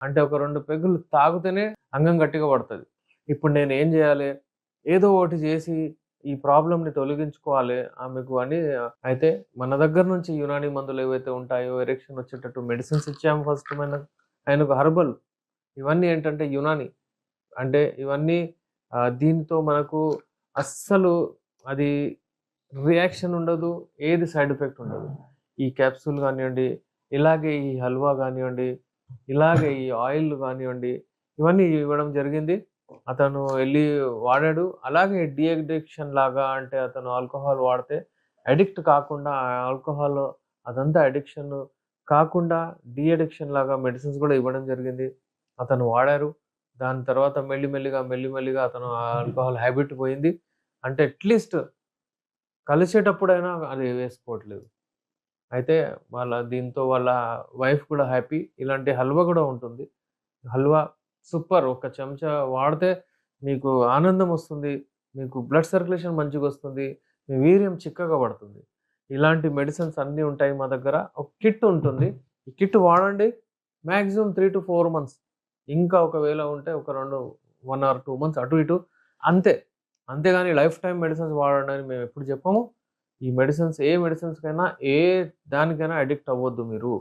అంటే ఒక 2 పెగ్గులు తాగితేనే అంగం గట్టిగా పడతది. ఇప్పుడు నేనేం జేయాలి? ఏదో ఒకటి జేసి ఈ ప్రాబ్లమ్‌ని తొలగించుకోవాలి ఆమెకు అని అయితే మన దగ్గర నుంచి యునానీ మందులేవైతే ఉంటాయో ఎరెక్షన్ వచ్చేటట్టు మెడిసిన్స్ ఇచ్చాము ఫస్ట్ ఆయనకు హెర్బల్. ఇవన్నీ ఏంటంటే యునానీ. అంటే ఇవన్నీ దీనితో మనకు అస్సలు అది రియాక్షన్ ఉండదు. ఏది సైడ్ ఎఫెక్ట్ ఉండదు. ఈ క్యాప్సూల్ గానియండి, ఇలాగే ఈ హల్వా గానివ్వండి, ఇలాగే ఈ ఆయిల్ గానివ్వండి, ఇవన్నీ ఇవ్వడం జరిగింది. అతను ఎళ్లి వాడాడు. అలాగే డీ అడిక్షన్ లాగా అంటే అతను ఆల్కహాల్ వాడితే అడిక్ట్ కాకుండా ఆ ఆల్కహాల్ అదంతా అడిక్షన్ కాకుండా డీ అడిక్షన్ లాగా మెడిసిన్స్ గూడా ఇవ్వడం జరిగింది. అతను వాడారు. దాని తర్వాత మెల్లిమెల్లిగా అతను ఆ ఆల్కహాల్ హాబిట్ పోయింది. అంటే అట్‌లీస్ట్ కలిసేటప్పుడైనా అది వేసుకోవట్లేదు. అయితే దీంతో వాళ్ళ వైఫ్ కూడా హ్యాపీ. ఇలాంటి హల్వా గూడా ఉంటుంది. హల్వా సూపర్. ఒక చెంచా వాడితే మీకు ఆనందమొస్తుంది. మీకు బ్లడ్ సర్క్యులేషన్ మంచిగొస్తుంది. మీ వీర్యం చిక్కగా పడుతుంది. ఇలాంటి మెడిసిన్స్ అన్నీ ఉంటాయి మా దగ్గర. ఒక కిట్ ఉంటుంది. ఈ కిట్ వాడండి. Maximum 3-4 months. ఇంకా ఒకవేళ ఉంటే ఒక 1 ఆర్ 2 మంత్స్ అటు ఇటు అంతే. అంతేగాని లైఫ్ టైమ్ మెడిసిన్స్ వాడండి అని మేమెప్పుడు చెప్పము. ఈ మెడిసిన్స్ ఏ మెడిసిన్స్‌కైనా, ఏ దానికైనా అడిక్ట్ అవ్వొద్దు మీరు.